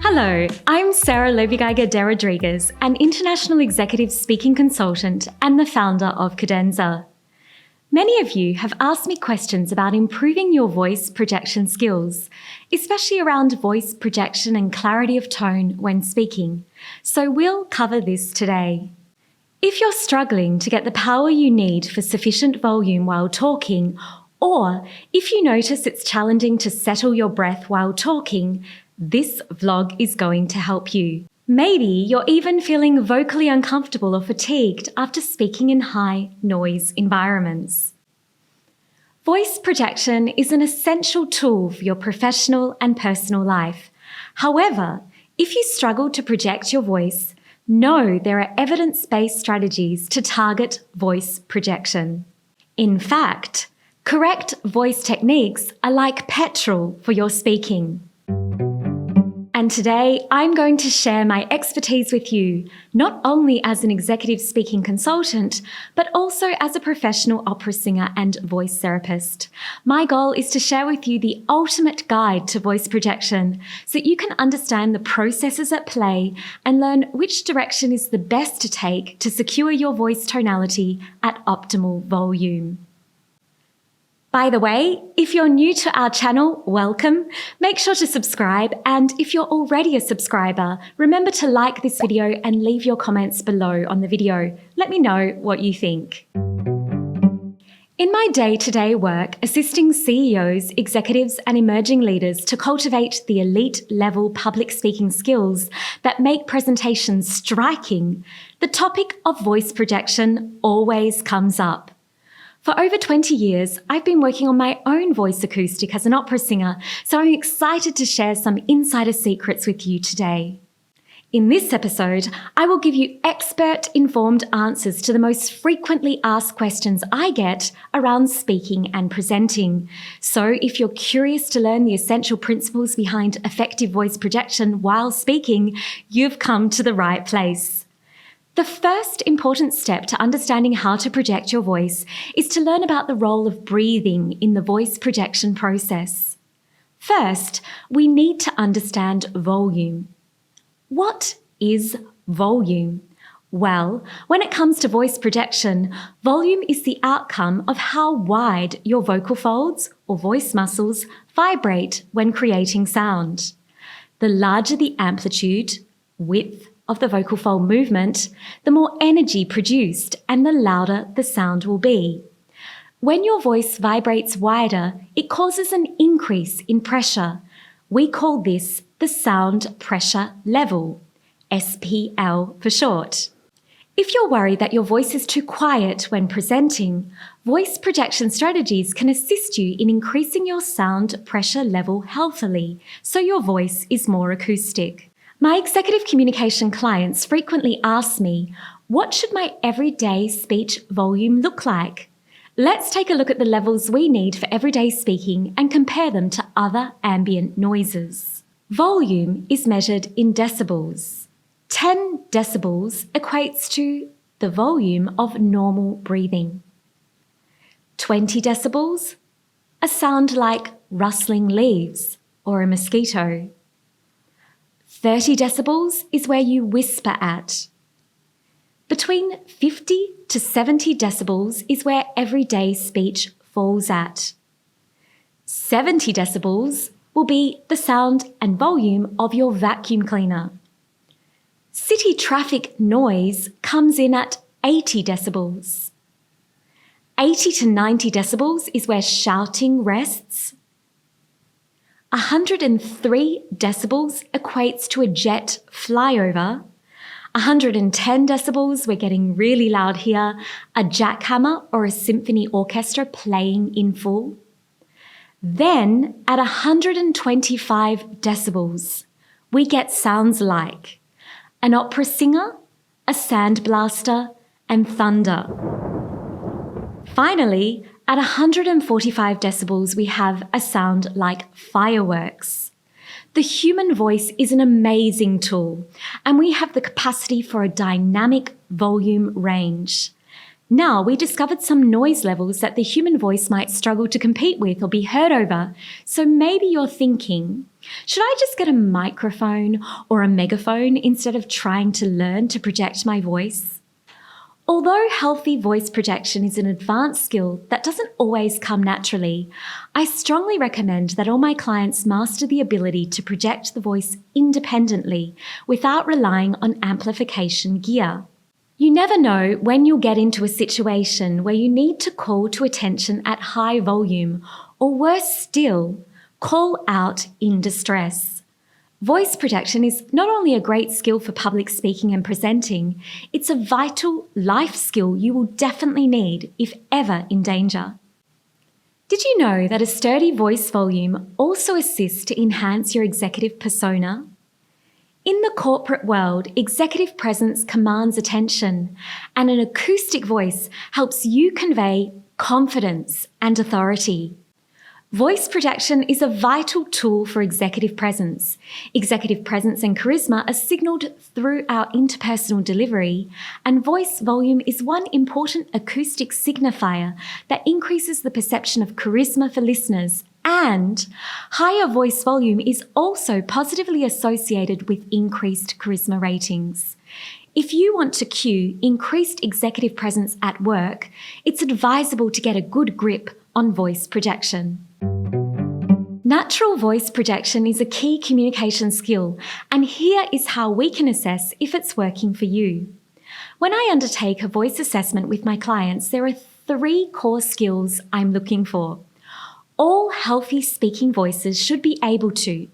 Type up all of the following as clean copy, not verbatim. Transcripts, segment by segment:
Hello, I'm Sarah lobegeigerderodriguez, an international executive speaking consultant and the founder of Cadenza. Many of you have asked me questions about improving your voice projection skills, especially around voice projection and clarity of tone when speaking, so we'll cover this today. If you're struggling to get the power you need for sufficient volume while talking, or if you notice it's challenging to settle your breath while talking, this vlog is going to help you. Maybe you're even feeling vocally uncomfortable or fatigued after speaking in high noise environments. Voice projection is an essential tool for your professional and personal life. However, if you struggle to project your voice, know there are evidence-based strategies to target voice projection. In fact, correct voice techniques are like petrol for your speaking. And today, I'm going to share my expertise with you, not only as an executive speaking consultant, but also as a professional opera singer and voice therapist. My goal is to share with you the ultimate guide to voice projection so that you can understand the processes at play and learn which direction is the best to take to secure your voice tonality at optimal volume. By the way, if you're new to our channel, welcome. Make sure to subscribe, and if you're already a subscriber, remember to like this video and leave your comments below on the video. Let me know what you think. In my day-to-day work assisting CEOs, executives and emerging leaders to cultivate the elite level public speaking skills that make presentations striking, the topic of voice projection always comes up. For over 20 years, I've been working on my own voice acoustic as an opera singer, so I'm excited to share some insider secrets with you today. In this episode, I will give you expert-informed answers to the most frequently asked questions I get around speaking and presenting. So if you're curious to learn the essential principles behind effective voice projection while speaking, you've come to the right place. The first important step to understanding how to project your voice is to learn about the role of breathing in the voice projection process. First, we need to understand volume. What is volume? Well, when it comes to voice projection, volume is the outcome of how wide your vocal folds or voice muscles vibrate when creating sound. The larger the amplitude, width, of the vocal fold movement, the more energy produced and the louder the sound will be. When your voice vibrates wider, it causes an increase in pressure. We call this the sound pressure level, SPL for short. If you're worried that your voice is too quiet when presenting, voice projection strategies can assist you in increasing your sound pressure level healthily, so your voice is more acoustic. My executive communication clients frequently ask me, what should my everyday speech volume look like? Let's take a look at the levels we need for everyday speaking and compare them to other ambient noises. Volume is measured in decibels. 10 decibels equates to the volume of normal breathing. 20 decibels, a sound like rustling leaves or a mosquito. 30 decibels is where you whisper at. Between 50 to 70 decibels is where everyday speech falls at. 70 decibels will be the sound and volume of your vacuum cleaner. City traffic noise comes in at 80 decibels. 80 to 90 decibels is where shouting rests. 103 decibels equates to a jet flyover. 110 decibels, we're getting really loud here, a jackhammer or a symphony orchestra playing in full. Then at 125 decibels, we get sounds like an opera singer, a sandblaster, and thunder. Finally, at 145 decibels, we have a sound like fireworks. The human voice is an amazing tool, and we have the capacity for a dynamic volume range. Now, we discovered some noise levels that the human voice might struggle to compete with or be heard over. So maybe you're thinking, should I just get a microphone or a megaphone instead of trying to learn to project my voice? Although healthy voice projection is an advanced skill that doesn't always come naturally, I strongly recommend that all my clients master the ability to project the voice independently without relying on amplification gear. You never know when you'll get into a situation where you need to call to attention at high volume, or worse still, call out in distress. Voice projection is not only a great skill for public speaking and presenting, it's a vital life skill you will definitely need if ever in danger. Did you know that a sturdy voice volume also assists to enhance your executive persona? In the corporate world, executive presence commands attention, and an acoustic voice helps you convey confidence and authority. Voice projection is a vital tool for executive presence. Executive presence and charisma are signalled through our interpersonal delivery, and voice volume is one important acoustic signifier that increases the perception of charisma for listeners. And higher voice volume is also positively associated with increased charisma ratings. If you want to cue increased executive presence at work, it's advisable to get a good grip on voice projection. Natural voice projection is a key communication skill, and here is how we can assess if it's working for you. When I undertake a voice assessment with my clients, there are 3 core skills I'm looking for. All healthy speaking voices should be able to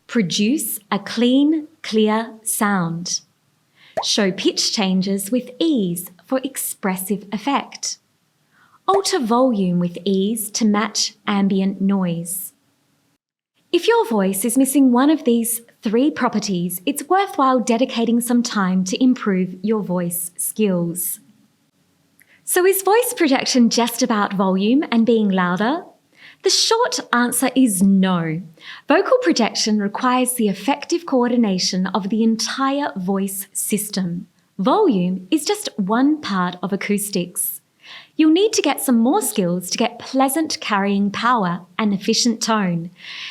produce a clean, clear sound, show pitch changes with ease for expressive effect, alter volume with ease to match ambient noise. If your voice is missing one of these 3 properties, it's worthwhile dedicating some time to improve your voice skills. So is voice projection just about volume and being louder? The short answer is no. Vocal projection requires the effective coordination of the entire voice system. Volume is just one part of acoustics. You'll need to get some more skills to get pleasant carrying power and efficient tone.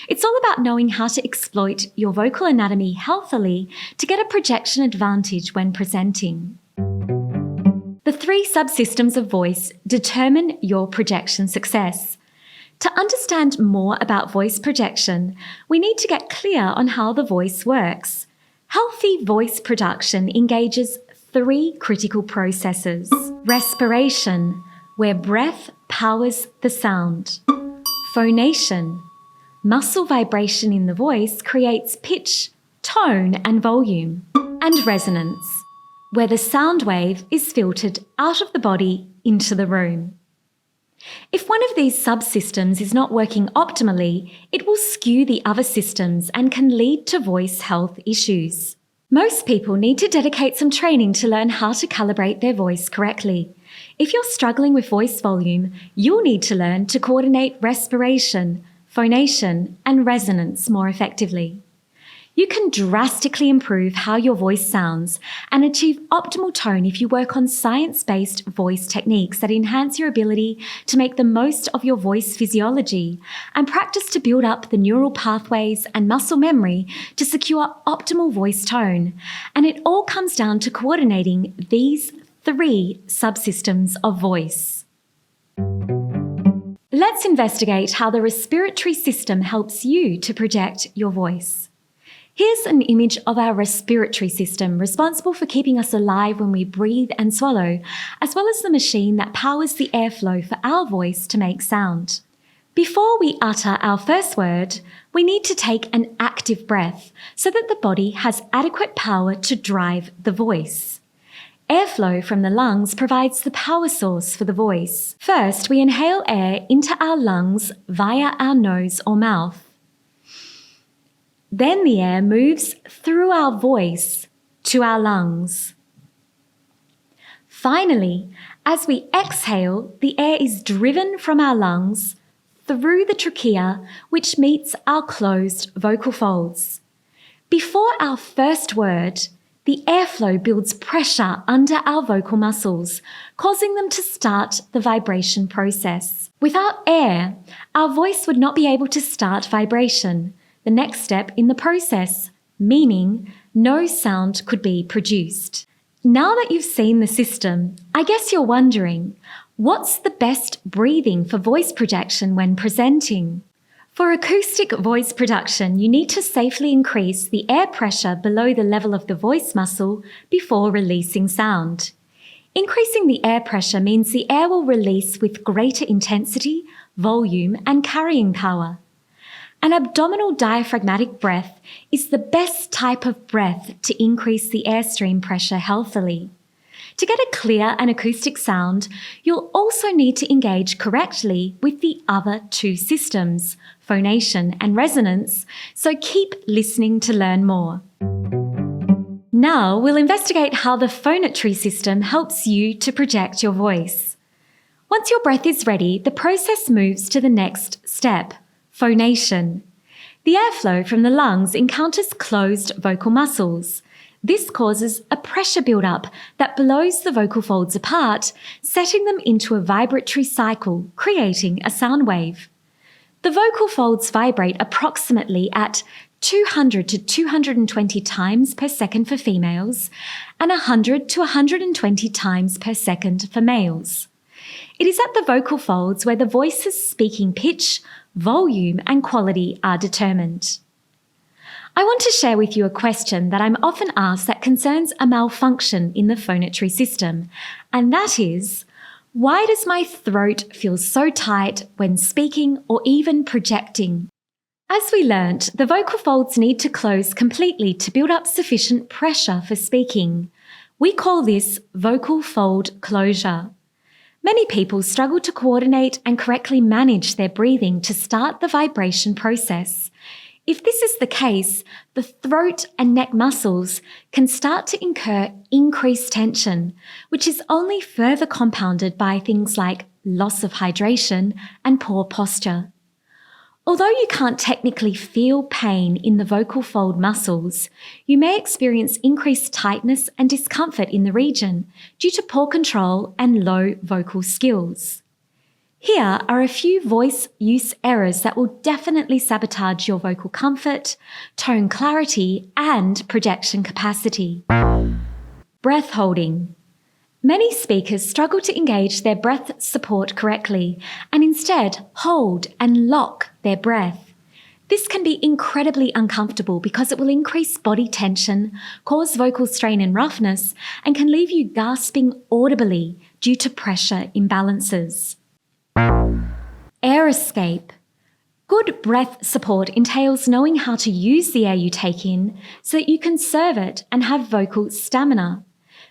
It's all about knowing how to exploit your vocal anatomy healthily to get a projection advantage when presenting. The 3 subsystems of voice determine your projection success. To understand more about voice projection, we need to get clear on how the voice works. Healthy voice production engages 3 critical processes. Respiration, where breath powers the sound. Phonation, muscle vibration in the voice creates pitch, tone, and volume. And resonance, where the sound wave is filtered out of the body into the room. If one of these subsystems is not working optimally, it will skew the other systems and can lead to voice health issues. Most people need to dedicate some training to learn how to calibrate their voice correctly. If you're struggling with voice volume, you'll need to learn to coordinate respiration, phonation, and resonance more effectively. You can drastically improve how your voice sounds and achieve optimal tone if you work on science-based voice techniques that enhance your ability to make the most of your voice physiology and practice to build up the neural pathways and muscle memory to secure optimal voice tone. And it all comes down to coordinating these 3 subsystems of voice. Let's investigate how the respiratory system helps you to project your voice. Here's an image of our respiratory system, responsible for keeping us alive when we breathe and swallow, as well as the machine that powers the airflow for our voice to make sound. Before we utter our first word, we need to take an active breath so that the body has adequate power to drive the voice. Airflow from the lungs provides the power source for the voice. First, we inhale air into our lungs via our nose or mouth. Then the air moves through our voice to our lungs. Finally, as we exhale, the air is driven from our lungs through the trachea, which meets our closed vocal folds. Before our first word, The airflow builds pressure under our vocal muscles, causing them to start the vibration process. Without air, our voice would not be able to start vibration, the next step in the process, meaning no sound could be produced. Now that you've seen the system, I guess you're wondering, what's the best breathing for voice projection when presenting? For acoustic voice production, you need to safely increase the air pressure below the level of the voice muscle before releasing sound. Increasing the air pressure means the air will release with greater intensity, volume, and carrying power. An abdominal diaphragmatic breath is the best type of breath to increase the airstream pressure healthily. To get a clear and acoustic sound, you'll also need to engage correctly with the other two systems, phonation and resonance, so keep listening to learn more. Now we'll investigate how the phonatory system helps you to project your voice. Once your breath is ready, the process moves to the next step, phonation. The airflow from the lungs encounters closed vocal muscles. This causes a pressure buildup that blows the vocal folds apart, setting them into a vibratory cycle, creating a sound wave. The vocal folds vibrate approximately at 200 to 220 times per second for females and 100 to 120 times per second for males. It is at the vocal folds where the voice's speaking pitch, volume, and quality are determined. I want to share with you a question that I'm often asked that concerns a malfunction in the phonatory system, and that is, why does my throat feel so tight when speaking or even projecting? As we learnt, the vocal folds need to close completely to build up sufficient pressure for speaking. We call this vocal fold closure. Many people struggle to coordinate and correctly manage their breathing to start the vibration process. If this is the case, the throat and neck muscles can start to incur increased tension, which is only further compounded by things like loss of hydration and poor posture. Although you can't technically feel pain in the vocal fold muscles, you may experience increased tightness and discomfort in the region due to poor control and low vocal skills. Here are a few voice use errors that will definitely sabotage your vocal comfort, tone clarity, and projection capacity. Breath holding. Many speakers struggle to engage their breath support correctly and instead hold and lock their breath. This can be incredibly uncomfortable because it will increase body tension, cause vocal strain and roughness, and can leave you gasping audibly due to pressure imbalances. Air escape. Good breath support entails knowing how to use the air you take in so that you conserve it and have vocal stamina.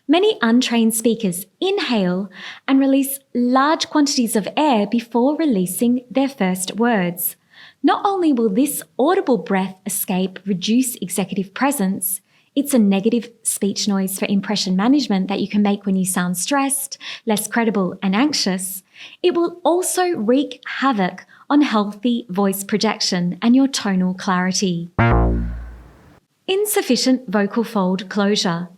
Many untrained speakers inhale and release large quantities of air before releasing their first words. Not only will this audible breath escape reduce executive presence, it's a negative speech noise for impression management that you can make when you sound stressed, less credible, and anxious. It will also wreak havoc on healthy voice projection and your tonal clarity. Insufficient vocal fold closure.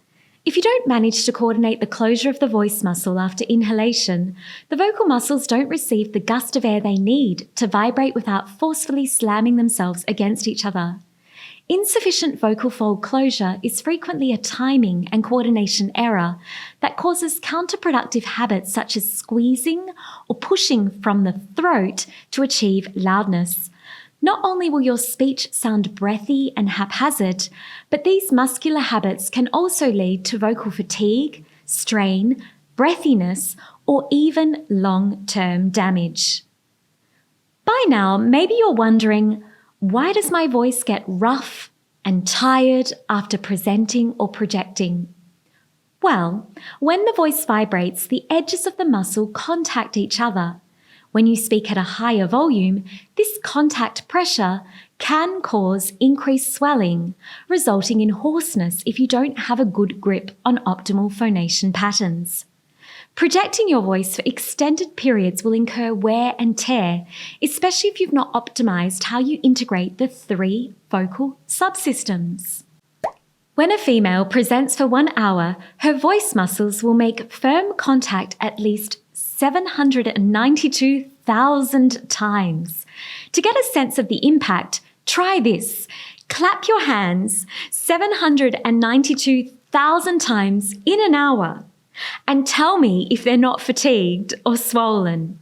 If you don't manage to coordinate the closure of the voice muscle after inhalation, the vocal muscles don't receive the gust of air they need to vibrate without forcefully slamming themselves against each other. Insufficient vocal fold closure is frequently a timing and coordination error that causes counterproductive habits such as squeezing or pushing from the throat to achieve loudness. Not only will your speech sound breathy and haphazard, but these muscular habits can also lead to vocal fatigue, strain, breathiness, or even long-term damage. By now, maybe you're wondering, why does my voice get rough and tired after presenting or projecting? Well, when the voice vibrates, the edges of the muscle contact each other. When you speak at a higher volume, this contact pressure can cause increased swelling, resulting in hoarseness if you don't have a good grip on optimal phonation patterns. Projecting your voice for extended periods will incur wear and tear, especially if you've not optimized how you integrate the 3 vocal subsystems. When a female presents for 1 hour, her voice muscles will make firm contact at least 792,000 times. To get a sense of the impact, try this. Clap your hands 792,000 times in an hour and tell me if they're not fatigued or swollen.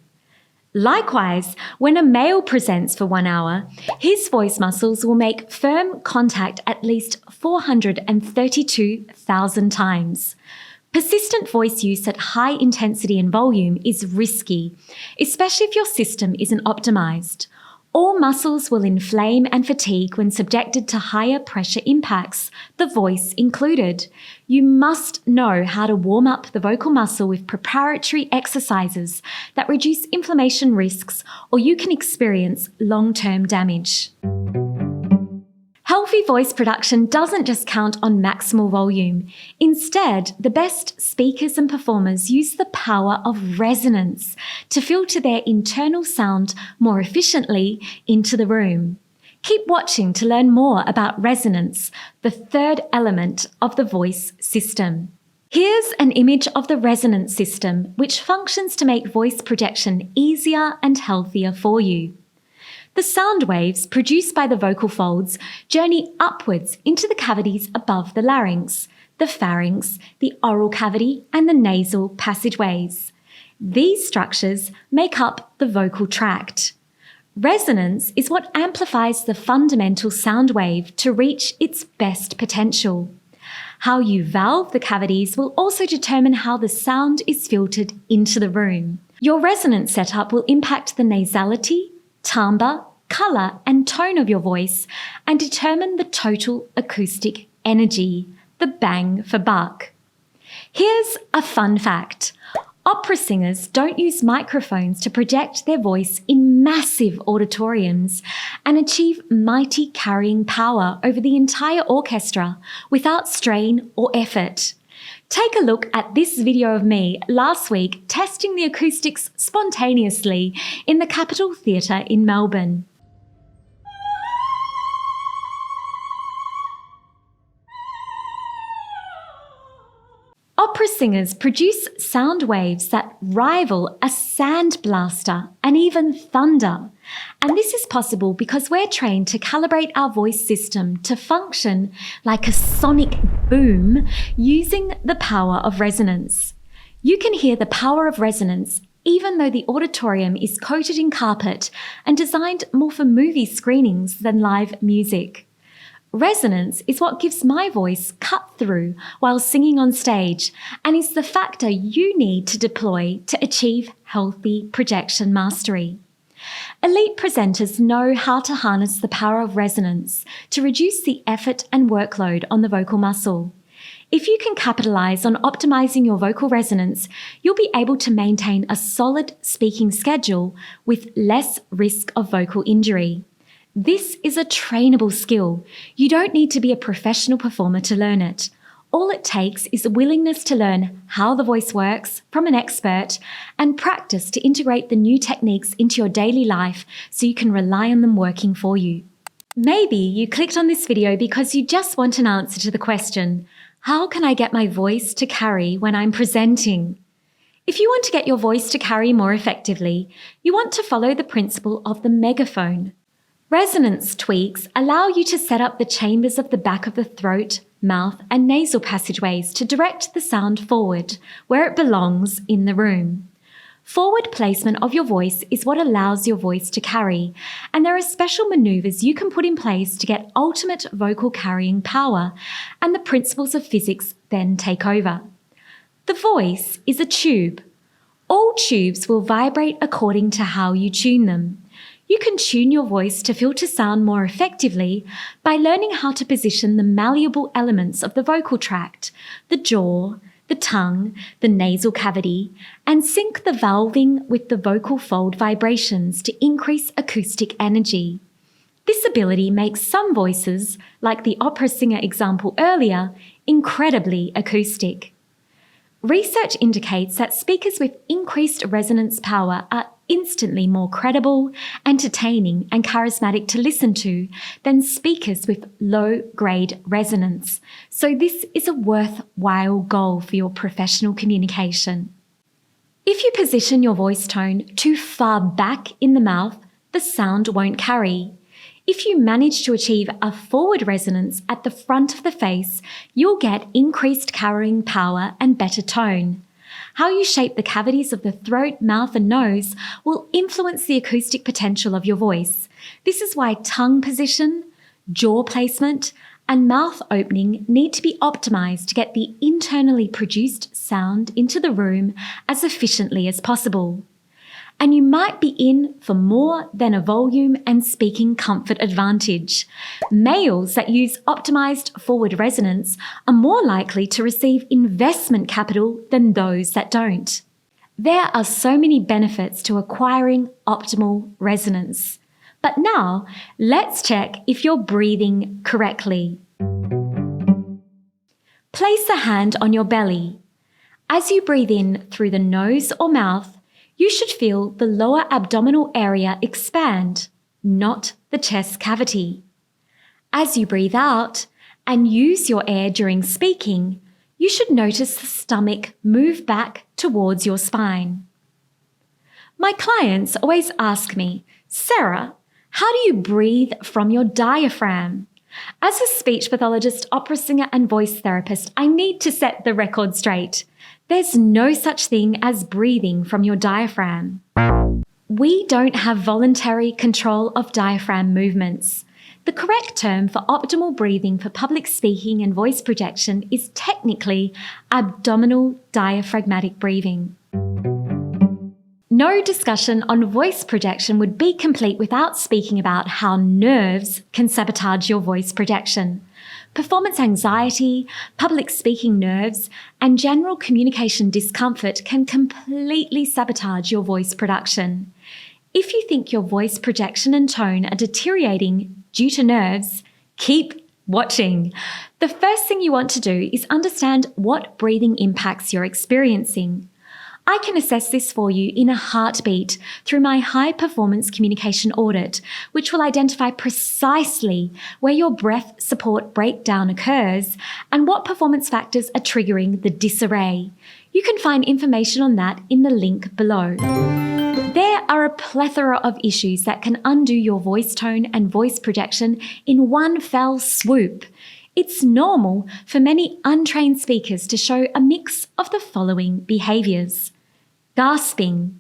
Likewise, when a male presents for 1 hour, his voice muscles will make firm contact at least 432,000 times. Persistent voice use at high intensity and volume is risky, especially if your system isn't optimized. All muscles will inflame and fatigue when subjected to higher pressure impacts, the voice included. You must know how to warm up the vocal muscle with preparatory exercises that reduce inflammation risks, or you can experience long-term damage. Healthy voice production doesn't just count on maximal volume. Instead, the best speakers and performers use the power of resonance to filter their internal sound more efficiently into the room. Keep watching to learn more about resonance, the third element of the voice system. Here's an image of the resonance system, which functions to make voice projection easier and healthier for you. The sound waves produced by the vocal folds journey upwards into the cavities above the larynx, the pharynx, the oral cavity, and the nasal passageways. These structures make up the vocal tract. Resonance is what amplifies the fundamental sound wave to reach its best potential. How you valve the cavities will also determine how the sound is filtered into the room. Your resonance setup will impact the nasality, timbre, colour and tone of your voice and determine the total acoustic energy, the bang for buck. Here's a fun fact. Opera singers don't use microphones to project their voice in massive auditoriums and achieve mighty carrying power over the entire orchestra without strain or effort. Take a look at this video of me last week testing the acoustics spontaneously in the Capitol Theatre in Melbourne. Opera singers produce sound waves that rival a sandblaster and even thunder. And this is possible because we're trained to calibrate our voice system to function like a sonic boom using the power of resonance. You can hear the power of resonance even though the auditorium is coated in carpet and designed more for movie screenings than live music. Resonance is what gives my voice cut through while singing on stage and is the factor you need to deploy to achieve healthy projection mastery. Elite presenters know how to harness the power of resonance to reduce the effort and workload on the vocal muscle. If you can capitalize on optimizing your vocal resonance, you'll be able to maintain a solid speaking schedule with less risk of vocal injury. This is a trainable skill. You don't need to be a professional performer to learn it. All it takes is a willingness to learn how the voice works from an expert and practice to integrate the new techniques into your daily life so you can rely on them working for you. Maybe you clicked on this video because you just want an answer to the question, how can I get my voice to carry when I'm presenting? If you want to get your voice to carry more effectively, you want to follow the principle of the megaphone. Resonance tweaks allow you to set up the chambers of the back of the throat, mouth, and nasal passageways to direct the sound forward, where it belongs in the room. Forward placement of your voice is what allows your voice to carry, and there are special maneuvers you can put in place to get ultimate vocal carrying power, and the principles of physics then take over. The voice is a tube. All tubes will vibrate according to how you tune them. You can tune your voice to filter sound more effectively by learning how to position the malleable elements of the vocal tract, the jaw, the tongue, the nasal cavity, and sync the valving with the vocal fold vibrations to increase acoustic energy. This ability makes some voices, like the opera singer example earlier, incredibly acoustic. Research indicates that speakers with increased resonance power are instantly more credible, entertaining, and charismatic to listen to than speakers with low-grade resonance. So this is a worthwhile goal for your professional communication. If you position your voice tone too far back in the mouth, the sound won't carry. If you manage to achieve a forward resonance at the front of the face, you'll get increased carrying power and better tone. How you shape the cavities of the throat, mouth, and nose will influence the acoustic potential of your voice. This is why tongue position, jaw placement, and mouth opening need to be optimized to get the internally produced sound into the room as efficiently as possible. And you might be in for more than a volume and speaking comfort advantage. Males that use optimized forward resonance are more likely to receive investment capital than those that don't. There are so many benefits to acquiring optimal resonance. But now, let's check if you're breathing correctly. Place a hand on your belly. As you breathe in through the nose or mouth, you should feel the lower abdominal area expand, not the chest cavity. As you breathe out and use your air during speaking, you should notice the stomach move back towards your spine. My clients always ask me, Sarah, how do you breathe from your diaphragm? As a speech pathologist, opera singer, and voice therapist, I need to set the record straight. There's no such thing as breathing from your diaphragm. We don't have voluntary control of diaphragm movements. The correct term for optimal breathing for public speaking and voice projection is technically abdominal diaphragmatic breathing. No discussion on voice projection would be complete without speaking about how nerves can sabotage your voice projection. Performance anxiety, public speaking nerves, and general communication discomfort can completely sabotage your voice production. If you think your voice projection and tone are deteriorating due to nerves, keep watching. The first thing you want to do is understand what breathing impacts you're experiencing. I can assess this for you in a heartbeat through my high-performance communication audit, which will identify precisely where your breath support breakdown occurs and what performance factors are triggering the disarray. You can find information on that in the link below. There are a plethora of issues that can undo your voice tone and voice projection in one fell swoop. It's normal for many untrained speakers to show a mix of the following behaviours: gasping,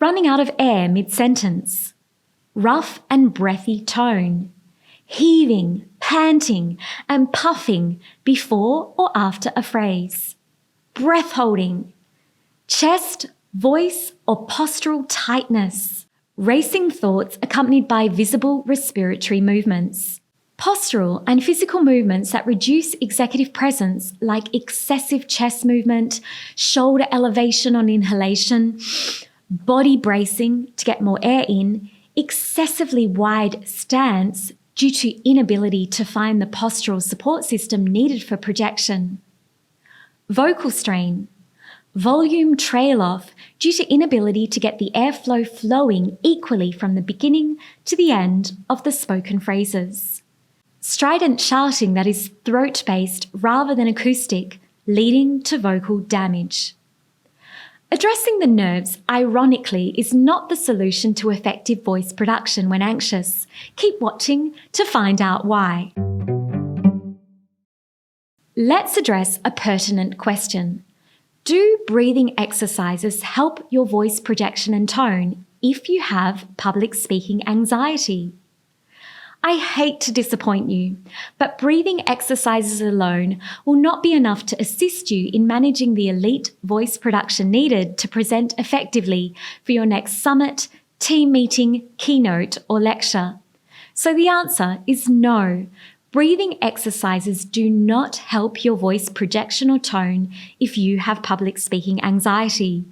running out of air mid-sentence, rough and breathy tone, heaving, panting, and puffing before or after a phrase, breath holding, chest, voice, or postural tightness, racing thoughts accompanied by visible respiratory movements. Postural and physical movements that reduce executive presence, like excessive chest movement, shoulder elevation on inhalation, body bracing to get more air in, excessively wide stance due to inability to find the postural support system needed for projection. Vocal strain, volume trail off due to inability to get the airflow flowing equally from the beginning to the end of the spoken phrases. Strident shouting that is throat-based rather than acoustic, leading to vocal damage. Addressing the nerves, ironically, is not the solution to effective voice production when anxious. Keep watching to find out why. Let's address a pertinent question. Do breathing exercises help your voice projection and tone if you have public speaking anxiety? I hate to disappoint you, but breathing exercises alone will not be enough to assist you in managing the elite voice production needed to present effectively for your next summit, team meeting, keynote, or lecture. So the answer is no. Breathing exercises do not help your voice projection or tone if you have public speaking anxiety.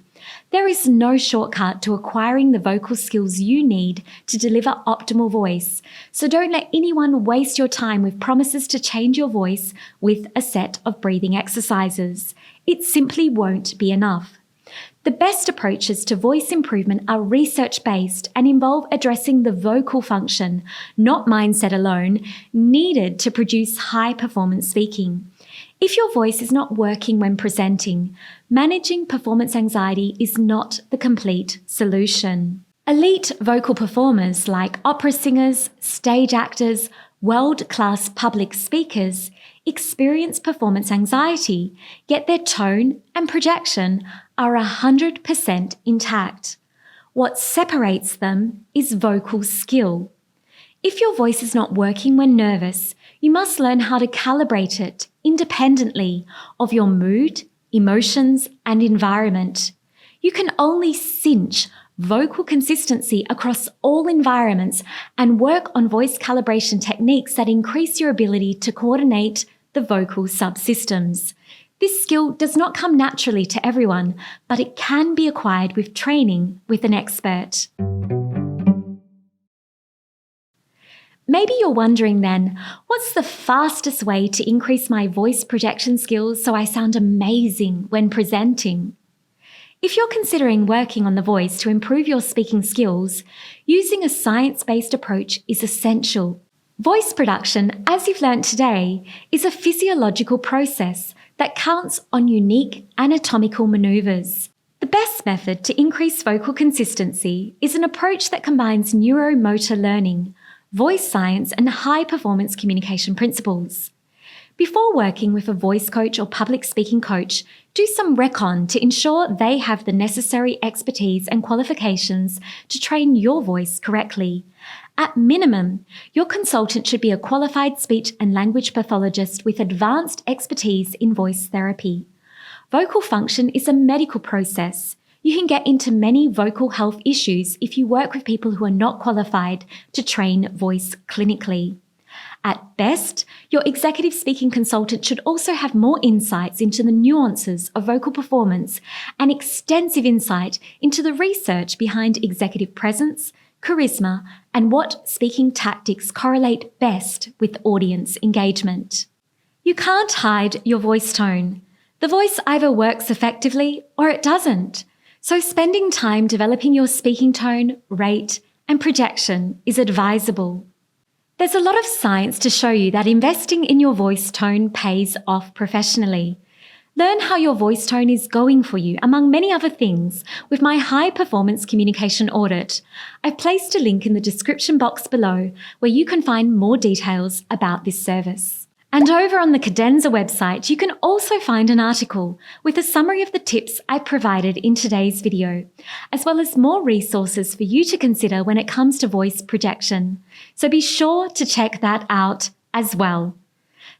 There is no shortcut to acquiring the vocal skills you need to deliver optimal voice, so don't let anyone waste your time with promises to change your voice with a set of breathing exercises. It simply won't be enough. The best approaches to voice improvement are research-based and involve addressing the vocal function, not mindset alone, needed to produce high-performance speaking. If your voice is not working when presenting, managing performance anxiety is not the complete solution. Elite vocal performers like opera singers, stage actors, world-class public speakers experience performance anxiety, yet their tone and projection are 100% intact. What separates them is vocal skill. If your voice is not working when nervous, you must learn how to calibrate it independently of your mood, emotions, and environment. You can only cinch vocal consistency across all environments and work on voice calibration techniques that increase your ability to coordinate the vocal subsystems. This skill does not come naturally to everyone, but it can be acquired with training with an expert. Maybe you're wondering then, what's the fastest way to increase my voice projection skills so I sound amazing when presenting? If you're considering working on the voice to improve your speaking skills, using a science-based approach is essential. Voice production, as you've learnt today, is a physiological process that counts on unique anatomical maneuvers. The best method to increase vocal consistency is an approach that combines neuromotor learning, voice science, and high-performance communication principles. Before working with a voice coach or public speaking coach, do some recon to ensure they have the necessary expertise and qualifications to train your voice correctly. At minimum, your consultant should be a qualified speech and language pathologist with advanced expertise in voice therapy. Vocal function is a medical process. You can get into many vocal health issues if you work with people who are not qualified to train voice clinically. At best, your executive speaking consultant should also have more insights into the nuances of vocal performance and extensive insight into the research behind executive presence, charisma, and what speaking tactics correlate best with audience engagement. You can't hide your voice tone. The voice either works effectively or it doesn't. So spending time developing your speaking tone, rate, and projection is advisable. There's a lot of science to show you that investing in your voice tone pays off professionally. Learn how your voice tone is going for you, among many other things, with my high-performance communication audit. I've placed a link in the description box below where you can find more details about this service. And over on the Cadenza website, you can also find an article with a summary of the tips I provided in today's video, as well as more resources for you to consider when it comes to voice projection. So be sure to check that out as well.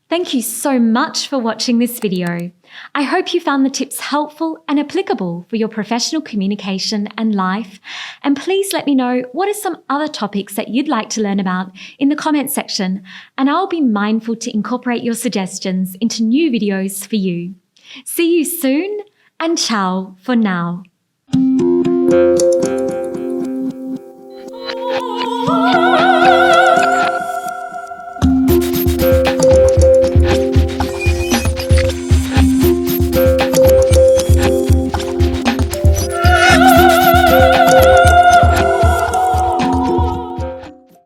Thank you so much for watching this video. I hope you found the tips helpful and applicable for your professional communication and life. And please let me know what are some other topics that you'd like to learn about in the comments section, and I'll be mindful to incorporate your suggestions into new videos for you. See you soon, and ciao for now.